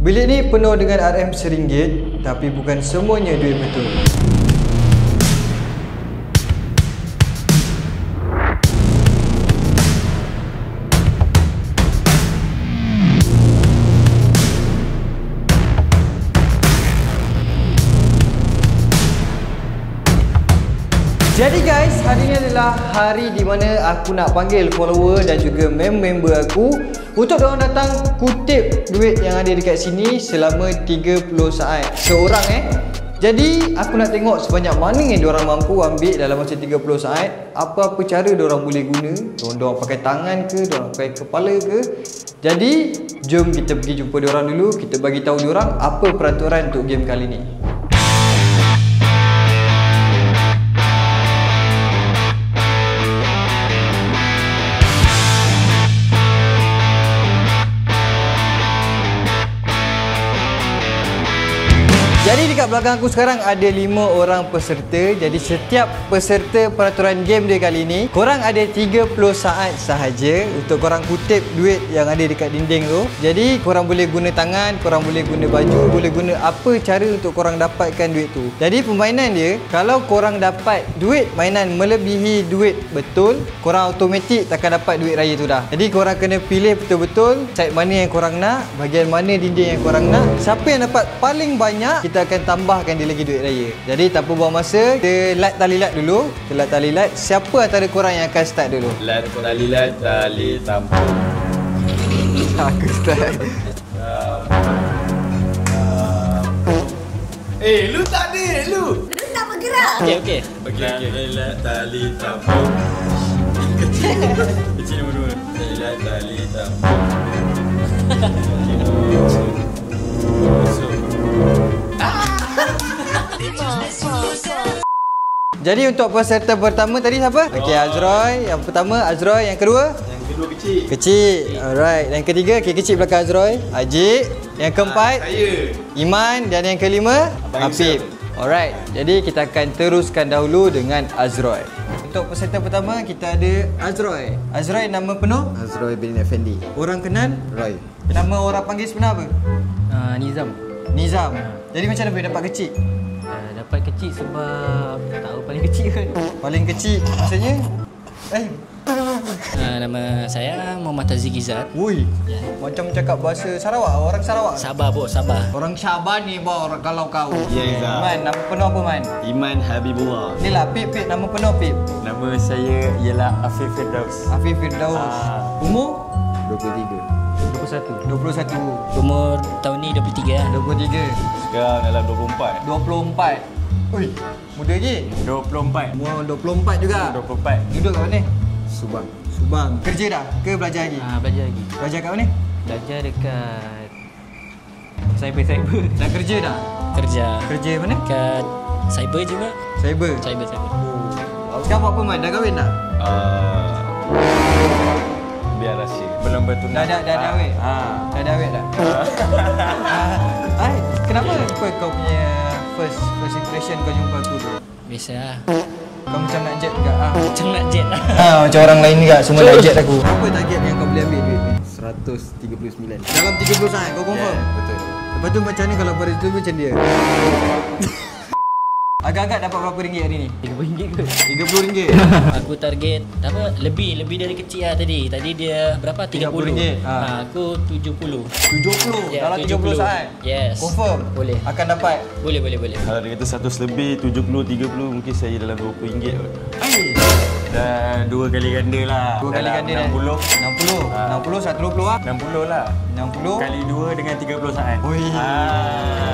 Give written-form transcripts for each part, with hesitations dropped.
Bilik ni penuh dengan RM RM1, tapi bukan semuanya duit betul. Jadi guys, hari ini adalah hari di mana aku nak panggil follower dan juga member aku untuk diorang datang kutip duit yang ada dekat sini selama 30 saat seorang Jadi aku nak tengok sebanyak mana yang diorang mampu ambil dalam masa 30 saat. Apa-apa cara diorang boleh guna. Diorang pakai tangan ke, diorang pakai kepala ke. Jadi jom kita pergi jumpa diorang dulu. Kita bagi tahu diorang apa peraturan untuk game kali ni. Jadi dekat belakang aku sekarang ada 5 orang peserta. Jadi setiap peserta peraturan game dia kali ni, korang ada 30 saat sahaja untuk korang kutip duit yang ada dekat dinding tu. Jadi korang boleh guna tangan, korang boleh guna baju, boleh guna apa cara untuk korang dapatkan duit tu. Jadi permainan dia, kalau korang dapat duit mainan melebihi duit betul, korang automatik takkan dapat duit raya tu dah. Jadi korang kena pilih betul-betul side mana yang korang nak, bahagian mana dinding yang korang nak. Siapa yang dapat paling banyak, kita akan tambahkan dia lagi duit raya. Jadi tanpa buang masa, kita lat tali lat dulu. Kita lat tali lat. Siapa antara korang yang akan start dulu? Lat tali lat tali tampung. Aku start. Lu tak ada lu. Lu tak bergerak. Okey. Okey. Lat tali tampung. Kecil nombor 2. Lat tali tampung. Jadi untuk peserta pertama tadi siapa? Okey, Azroy. Yang pertama Azroy, yang kedua? Yang kedua kecil. Kecil. Alright. Yang ketiga, okay, kecil belakang Azroy. Ajik. Yang keempat? Saya. Iman. Dan yang kelima? Apip. Alright. Jadi kita akan teruskan dahulu dengan Azroy. Untuk peserta pertama kita ada Azroy. Azroy nama penuh? Azroy bin Effendi. Orang kenal? Roy. Nama orang panggil sebenar apa? Nizam. Nizam. Jadi macam mana boleh dapat kecil? Dapat kecil sebab tak tahu paling kecil kan. Paling kecil maksudnya? Nama saya Muhammad Tazik Izzat. Wui. Macam cakap bahasa Sarawak, orang Sarawak. Sabah bos, Sabah. Orang Sabah ni orang kalau kau. Ya, Izzat. Man, nama penuh apa Man? Iman Habibullah. Ni lah Pip, nama penuh Pip. Nama saya ialah Afif Firdaus. Afif Firdaus. Umur? 23. 21. Umur tahun ni 23 lah. 23. Sekarang dalam 24. 24. Ui, muda je. 24. Umur 24 juga. 24. Duduk kat mana? Subang. Subang. Kerja dah ke belajar lagi? Belajar lagi. Belajar kat mana? Belajar dekat cyber. Dah kerja dah? Kerja. Kerja mana? Dekat cyber juga. Cyber. Cyber. Sekarang buat apa Man? Dah kahwin tak? Biar rahsia. Belum bertunang. Dah kahwin? Dah kahwin dah? Kenapa kau punya first impression kau jumpa aku tu? Biasa lah. Kau macam nak jet juga? Macam nak jet lah. Macam orang lain juga, semua nak jet aku. Apa target yang kau boleh ambil duit ni? 139. Dalam 30 saat kau confirm? Betul. Lepas tu macam ni kalau pada tu macam dia? Agak-agak dapat berapa ringgit hari ni? RM30 ke? RM30. Aku target lebih dari kecil lah tadi. Tadi dia berapa? 30. RM30. Aku 70. 70 Ya, dalam 30 saat? Yes. Confirm? Boleh. Akan dapat? Boleh. Kalau dia kata 100 lebih, 70, 30 mungkin saya dalam RM20. Dan 2 kali ganda lah. 2 kali ganda 60. 60, 120 lah. 60 lah. 60 Kali 2 dengan 30 saat. Ui.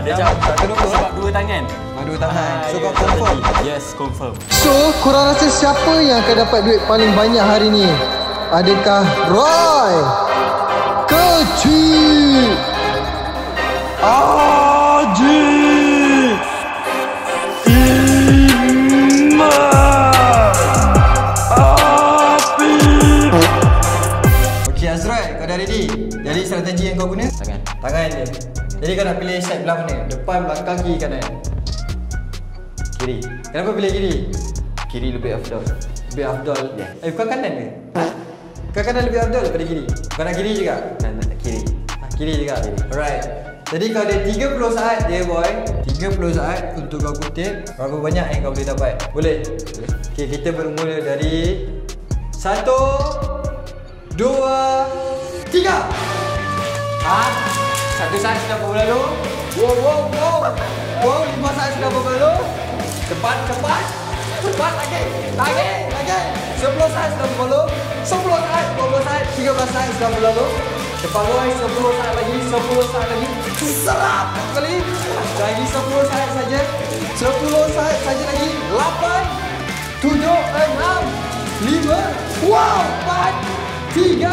Dia Dah, macam 120 sebab 2 tangan. Dua tangan. So kau Ya, confirm? Yes, confirm. So korang rasa siapa yang akan dapat duit paling banyak hari ni? Adakah Roy? Kecil? Ajik? Iman? Apip? Okey Azroy, kau dah ready? Jadi strategi yang kau guna? Tangan je. Jadi kau nak pilih side belah mana? Depan, belakang, kiri, kanan? Kiri. Kenapa pilih kiri? Kiri lebih afdal. Lebih afdal? Bukan kanan ke? Bukan kanan lebih afdal daripada kiri? Bukan nak kiri juga? Kiri. Kiri juga? Alright. Jadi kalau dia 30 saat dia boy, 30 saat untuk kau kutip, berapa banyak yang kau boleh dapat? Boleh? Okay, kita bermula dari 1, 2, 3. Satu saat sudah berlalu. Wow, 5 saat sudah berlalu. Cepat lagi. 10 saat sudah berlalu. 10 saat, 12 saat, 13 saat sudah berlalu. Cepat boy, 10 saat lagi. Serap kali. Lagi 10 saat saja. 10 saat saja lagi. 8, 7, 6, 5, 4, 3,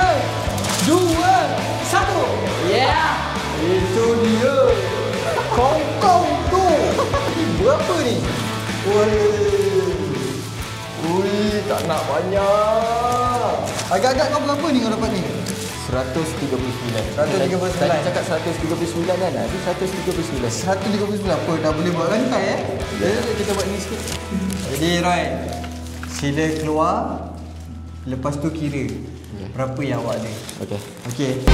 2, 1. Yeah. Itu dia. Kongkong tu. Ini berapa ni? Ui, tak nak banyak. Agak-agak kau berapa ni kau dapat ni? 139. 139. Tadi cakap 139 kan? Itu 139. 139 apa? Dah boleh buat rantai Kita buat ni sikit. Jadi Roy, sila keluar. Lepas tu kira berapa yang awak ada. Okey.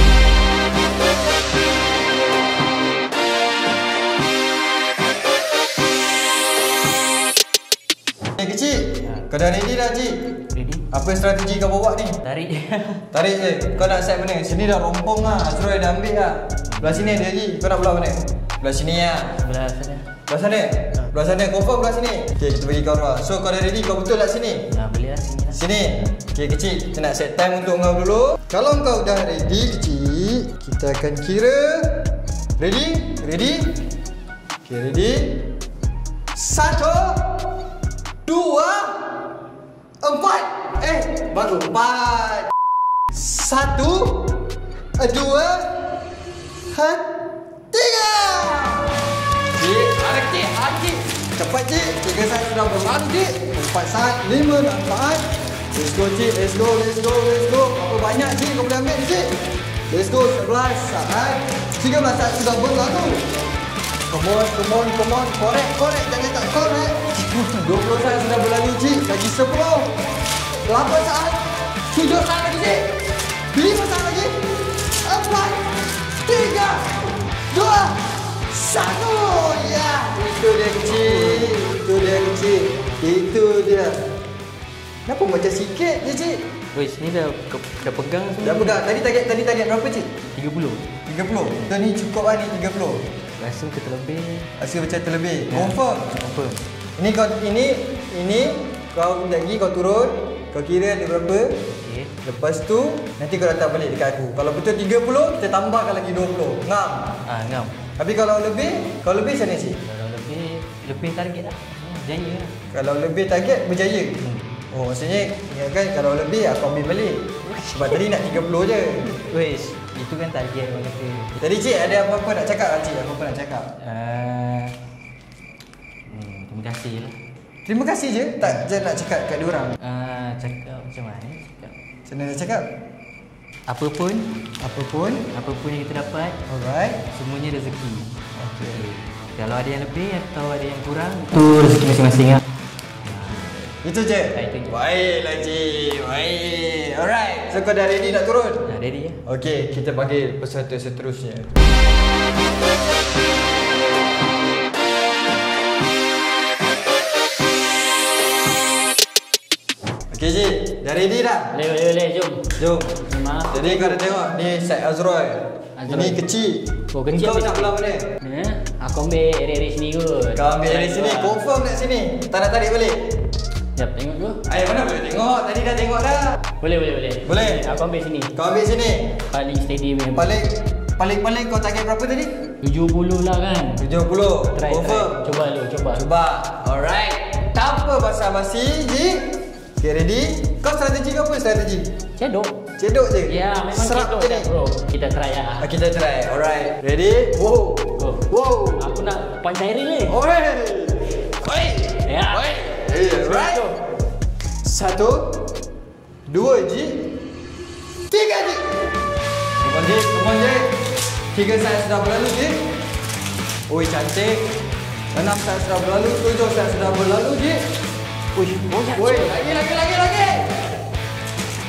Kecil, kau dah ready dah cik? Ready? Apa strategi kau bawa ni? Tarik. Tarik je. Kau nak set mana? Sini dah rompong lah. Azroy dah ambil lah. Belah sini ada je. Kau nak belah mana? Belah sini lah. Belah sana. Belah sana? Belah sana. Confirm belah sini? Okay, kita bagi kau luar. So kau dah ready? Kau betul tak sini? Boleh lah sini lah. Sini. Okay kecil, kita nak set time untuk kau dulu. Kalau kau dah ready kecil, kita akan kira. Ready? Okay, ready? 1, 2, 4. Baru 4. 1, 2, 3. Cik, ada cik. Cepat cik. 3 saat sudah berlalu cik. 4 saat, 5 dan 4. Let's go cik, let's go. Berapa banyak cik kau boleh ambil ni cik? Let's go, 11 saat. 13 saat sudah berlalu. Come on. Korek. Jangan tak korek. 20 saat sudah berlalu cik. Lagi 10. 8 saat. 7 saat lagi cik. 5 saat lagi. 4, 3, 2, 1. Ya, itu dia kecil. Itu dia. Kenapa macam sikit je cik? Weh, sini dah pegang semua. Dah pegang. Tadi target berapa cik? 30. 30. Tu ni cukup lah ni 30. Rasa kita lebih. Rasa macam terlebih. Ya. Confirm. Ini kau kau lagi kau turun, kau kira ada berapa. Okey. Lepas tu nanti kau datang balik dekat aku. Kalau betul 30, kita tambahkan lagi 20. Ngam. Ngam. Tapi kalau lebih macam mana cik? Kalau lebih target lah. Jaya lah. Kalau lebih target berjaya. Oh, maksudnya ingatkan kalau lebih aku ambil balik. Sebab tadi nak 30 je. Weh, itu kan target orang kata. Tadi cik ada apa-apa nak cakap tak cik? Apa-apa nak cakap? Terima kasih lah. Terima kasih je. Tak je nak cakap kat diorang. Cakap macam mana? Macam mana nak cakap? Apapun yang kita dapat, Alright. semuanya rezeki. Okay. Kalau ada yang lebih atau ada yang kurang, itu rezeki masing-masing lah. Itu je? Itu je. Baiklah cik. Baik. Alright. So kau dah ready nak turun? Ready ya? Okey, kita panggil peserta seterusnya. Okey cik, dah ready dah? Boleh, jom. Maaf. Jadi kau dah tengok ni set Azroy. Ini kecil. Oh, kecil Kau habis nak ni. belah mana? Aku ambil area sini kot. Kau ambil dari sini, confirm nak sini. Tak nak tarik balik. Jap, tengok dulu. Ayah mana boleh tengok? Tadi dah tengok dah. Boleh. Boleh? Aku ambil sini. Kau ambil sini. Paling steady punya. Paling kau target berapa tadi? 70 lah kan. 70. Try. Confirm. Cuba. Alright. Tanpa basa-basi, Ji. Okay, ready? Kau strategi ke apa strategi? Cedok. Cedok je? Ya, memang Serap cedok je je ni? bro. Kita try lah. Kita try. Alright. Ready? Wow. Go. Wow. Aku nak pantai reel ni. Oi. Ya. Right. 1, 2 Ji. 3 Ji. Come on Ji. 3 saat sudah berlalu Ji. Oi, cantik. 6 saat sudah berlalu, 7 saat sudah berlalu Ji. Woi, lagi.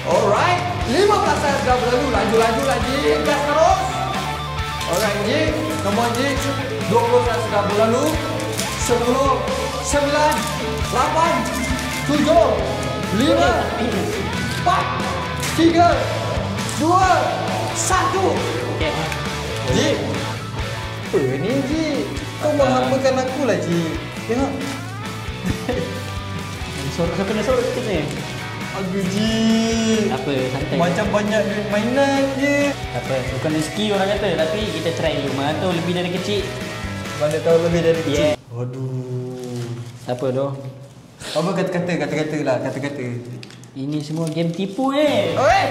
Alright. 15 saat sudah berlalu. Laju lagi. Gas terus. Alright Ji. Come on, Jik. 20 saat sudah berlalu. 10, 9, 8, 7, 5, 4, 3, 2, 1. Okey. Jik. Apa ni, Jik? Kau menghampakan aku lah, Jik. Tengok. Sorok siapa nak sorok sikit ni? Aduh, Jik. Apa, santai. Macam banyak duit mainan je. Apa, bukan rezeki orang kata, tapi kita try dulu. Mana tahu lebih dari kecil. Mana tahu lebih dari kecil. Yeah. Aduh. Apa tu? Apa kata-kata lah, kata-kata. Ini semua game tipu ni. Oi!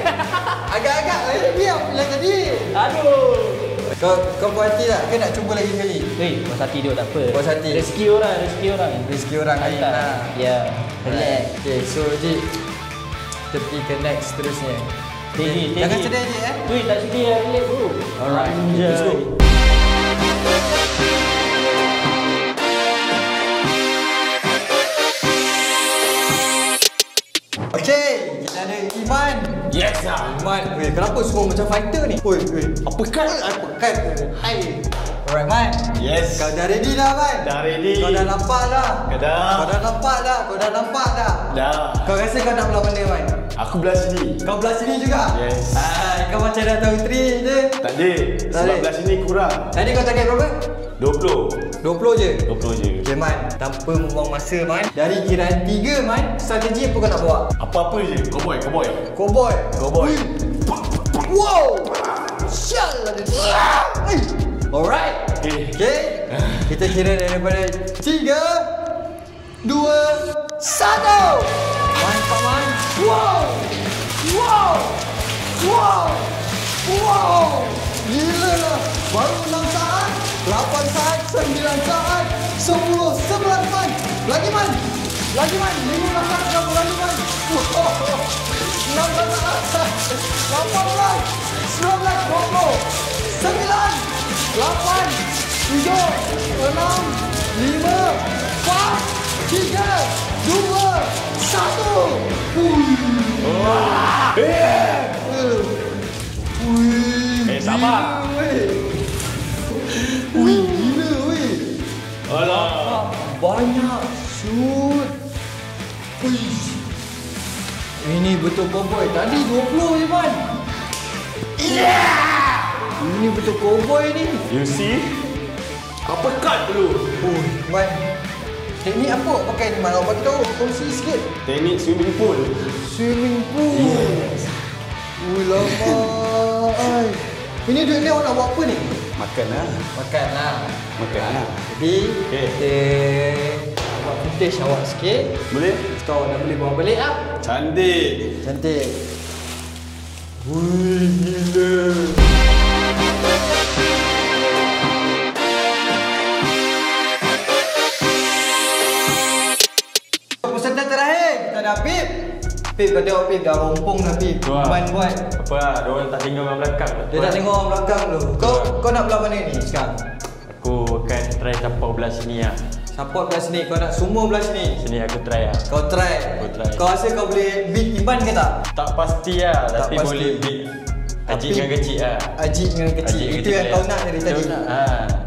Agak-agak diam bilang tadi. Aduh. Kau puas hati tak? Ke nak cuba lagi sekali? Puas hati duduk tak apa. Puas hati. Rezeki orang. Rezeki orang lain Hantar. lah. Ya. Relax. Okay, so Jik, kita pergi ke next seterusnya. Steady. Jangan sedih, Jik, Weh, tak sedih lah. Relax bro. Alright, Anjay. let's go. Okay, kita ada Iman. Yes lah. Iman, weh, kenapa semua macam fighter ni? Oi, Uppercut. Uppercut. Hai. Alright, Man. Yes. Kau dah ready dah, Man? Dah ready. Kau dah nampak dah? Dah. Kau dah nampak dah? Kau dah nampak dah? Dah. Kau rasa kau nak belah mana, Man? Aku belah sini. Kau belah sini juga? Yes. Kau macam dah tahu trik je. Tak ada. Sebab ada. belah sini kurang. Tadi kau target berapa? 20. 20 je? 20 je. Okay, Man. Tanpa membuang masa, Man. Dari kiraan 3, Man. Strategi apa kau nak bawa? Apa-apa je. Cowboy. Cowboy. Cowboy. Wow! Syal ada tu. Alright. Okay. Kita kira daripada 3, 2, 1. Mantap, Man. Wow. Gila lah. Baru 6 saat, 8 saat, 9 saat, 10, 11, Man. Lagi, Man. 15 saat dah berlalu, Man. 16 saat, 18, 19, 20, 9, 8, 7, 6, 5, 4, 3, 2, 1. Sabar. Gila, weh. Alah. Banyak shoot. Ini betul cowboy. Tadi 20 je, Man. Ini betul cowboy ni. You see? Uppercut dulu. Man. Teknik apa awak pakai ni, Man? Awak bagi tahu. Kongsi sikit. Teknik swimming pool. Swimming pool. Yes. Lama. Ini duit ni awak nak buat apa ni? Makan lah. Makan lah. Jadi, Okay. kita buat footage awak sikit. Boleh? Kau dah boleh bawa balik lah. Cantik. Cantik. Wih, gila. Peserta terakhir, kita ada Pip. Pip, kau tengok Pip dah rompong dah, Pip. Wah. Man buat. Apa lah, diorang tak tinggal orang belakang. Dia tak tengok orang belakang tu. Kau nak belah mana ni sekarang? Aku akan try support belah sini lah. Support belah sini, kau nak semua belah sini. Sini aku try lah. Kau try. Aku try. Kau rasa kau boleh beat Iman ke tak? Tak pasti lah, Tak tapi pasti. boleh beat Ajik dengan kecil lah. Ajik dengan kecil. Ajik dengan Itu yang kecil kau boleh. nak dari Itu tadi. nak, ha.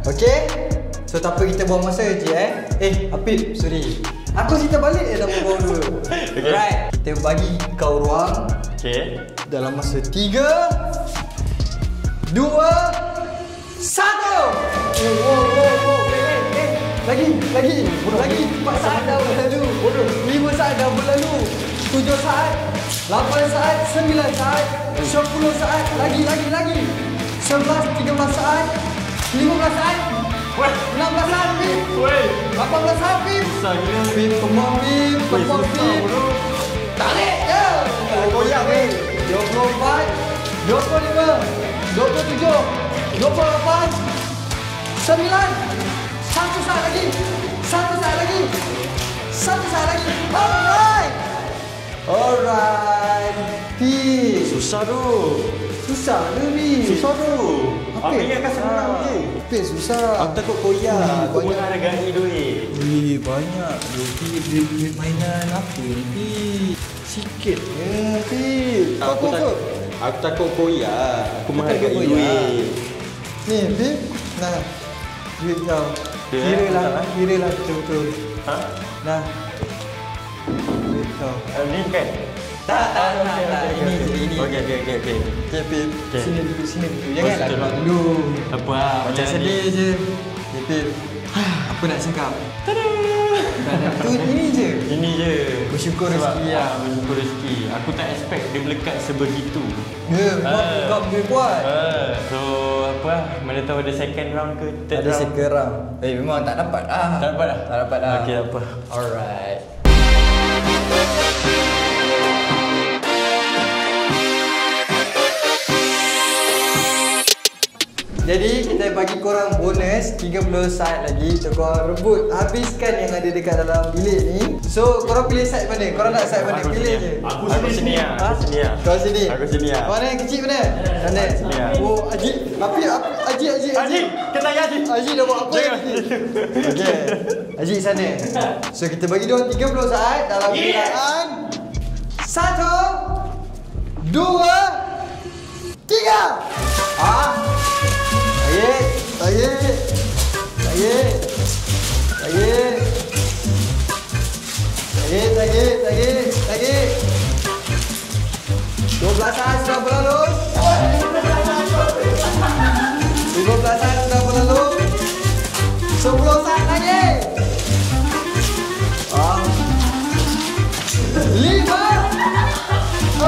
Okey? So tak apa kita buang masa je Apip, sorry. Aku cerita balik je nama kau dulu. Okay. Right. Kita bagi kau ruang Okay. dalam masa 3, 2, 1. Lagi 4 saat dah berlalu. 5 saat dah berlalu. 7 saat, 8 saat, 9 saat, 10 saat, lagi 11, 13 saat, 15 saat, 16 saat, Pip. 18 saat, Pip. Susah gila. Pip, come on, Pip. Come on, Pip. Tarik je. Goyak, Pip. 24, 25, 27, 28, 9. 1 saat lagi. 1 saat lagi. 1 saat lagi. Alright. Pip. Susah tu. Susah ke, Pip? Susah tu. Apa? Aku ingatkan senang je. Pip susah. Aku takut koyak. Aku menghargai duit. Wih, banyak. Duit mainan apa ni, Pip? Sikit je, Pip. Aku takut koyak. Aku menghargai duit. Ni, Bib. Nah. Duit kau. Kira lah betul-betul. Ha? Nah. Duit kau. Ni kan? Tak. Ini. Okey. Okay, Bib. Okay. Sini dulu. Jangan Oh, nampak betul. dulu. Apa lah? Macam sedih je. Okay, Bib. Apa nak cakap? Tu ini je. Ini je. Bersyukur Sebab, rezeki lah. bersyukur rezeki. Aku tak expect dia melekat sebegitu. Ya, kau boleh buat. So apa lah, mana tahu ada second round ke third Ada round. sekarang. Memang tak dapat ah. Tak dapat dah? Tak dapat dah. Okey, apa? Alright. Jadi kita bagi korang bonus 30 saat lagi untuk korang rebut habiskan yang ada dekat dalam bilik ni. So korang pilih side mana? Korang nak side mana? Aku Pilih sini. je. Aku sini lah. Ha? Aku sini lah. Kau sini. Aku sini lah. Mana yang kecil mana? Sana. Sini lah. Oh, Haji. Haji. Kita Haji. Haji dah buat apa ni? Okey. Haji sana. So kita bagi diorang 30 saat dalam bilangan 1 2 3. Lagi. 12 saat sudah berlalu. 15 saat sudah berlalu. 10 saat lagi. 5 4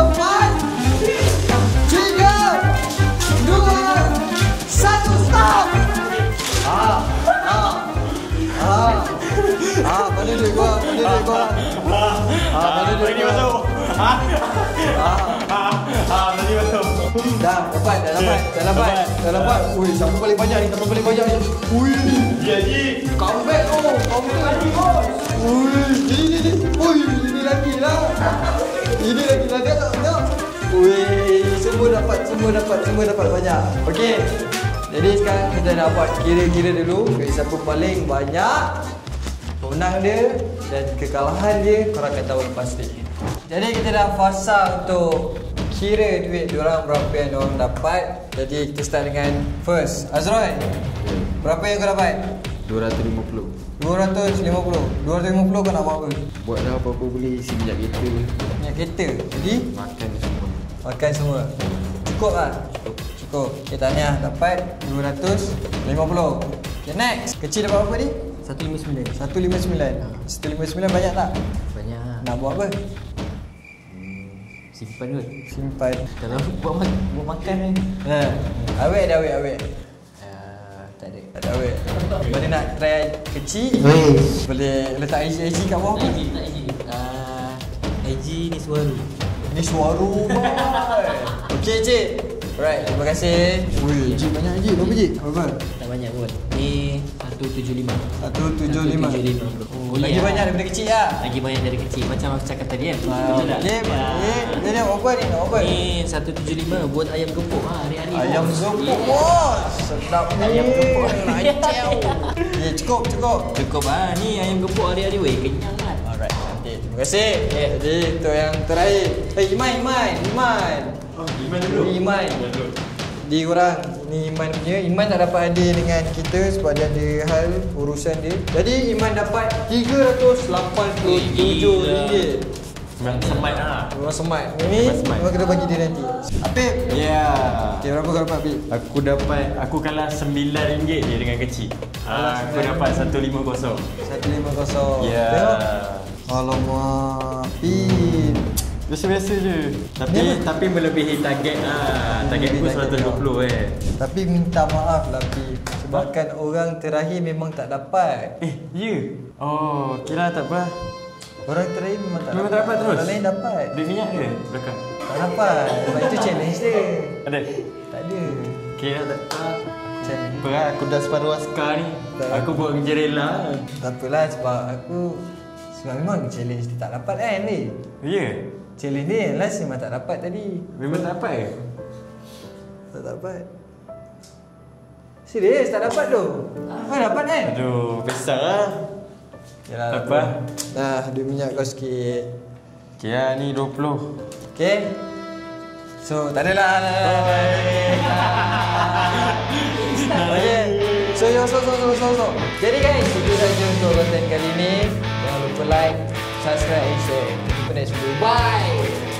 3 2 1 stop. Mana duit gua? Mana duit Ini gua? masuk. Tadi masuk. Dah dapat. Ui, siapa paling banyak ni? Ui, Jadi. comeback tu. Lagi bos. Ui, ini. Ui, ini lagi lah. Tengok. Ui, semua dapat banyak. Okey. Jadi sekarang kita nak buat kira-kira dulu siapa paling banyak kemenang dia dan kekalahan dia korang akan tahu lepas ni. Jadi kita dah fasa untuk kira duit diorang berapa yang diorang dapat. Jadi kita start dengan first Azroy. Berapa yang kau dapat? 250. 250 kau nak buat apa? Buat dah apa-apa boleh isi minyak kereta. Minyak kereta. Jadi Makan semua. Cukup lah? Cukup. Okay, tahniah dapat 250. Okay, next. Kecil dapat apa ni? 159. 159 banyak tak? Banyak. Nak buat apa? Simpan kot. Simpan. Kalau buat makan ni. Awet dah awet. Tak ada. Tak ada awet. Mana nak try kecil? Boleh letak IG kat bawah. IG tak IG. IG ni suara. Ni suara. Okey cik. Alright, terima kasih. Wih, Cik banyak Cik. Berapa Cik? Berapa? Tak banyak kot. Ni 175. 175. 175 bro. Lagi banyak daripada kecil lah. Lagi banyak dari kecil. Macam aku cakap tadi kan. Betul tak? Dia nak open ni, nak open. Ni 175 buat ayam gepuk hari-hari. Ayam bos. gepuk bos. Sedap ni. Ayam gepuk. Lancar. Ya, cukup. Cukup ah. Ni ayam gepuk hari-hari weh. Kenyang kan. Alright, nanti. Terima kasih. Jadi, untuk yang terakhir. Iman. Oh, Iman dulu. Iman. Di korang ni Iman punya. Iman tak dapat hadir dengan kita sebab dia ada hal urusan dia. Jadi Iman dapat RM387. Memang semat lah. Memang semat. Ini memang kena bagi dia nanti. Apip. Ya. Okay, berapa kau dapat Apip? Aku kalah RM9 je dengan kecil. Aku dapat 150. 150. Ya. Tengok. Alamak. Apip. Biasa-biasa je. Tapi melebihi target lah. Target aku Melebihi target 120 Tapi minta maaf lah Apip. Sebabkan orang terakhir memang tak dapat. Ya? Oh, kira tak apa. Orang terakhir memang tak Memang tak dapat terus? Orang lain dapat. Duit minyak ke belakang? Tak dapat. Sebab itu challenge dia. Ada? Tak ada. Kira tak apa. Challenge. Apa lah, aku dah separuh askar ni. Tak. Aku buat kerja rela. Tak apalah sebab memang challenge dia tak dapat kan ni. Ya? Challenge ni last memang tak dapat tadi. Memang tak dapat ke? Tak dapat. Serius tak dapat tu. Kau dapat kan? Aduh, besar lah. Yalah, Tak apa. Dah, duit minyak kau sikit. Kira ni 20. Okay. So, tak adalah. So. Jadi guys, itu saja untuk konten kali ini. Jangan lupa like, subscribe and share. Jumpa next video. Bye.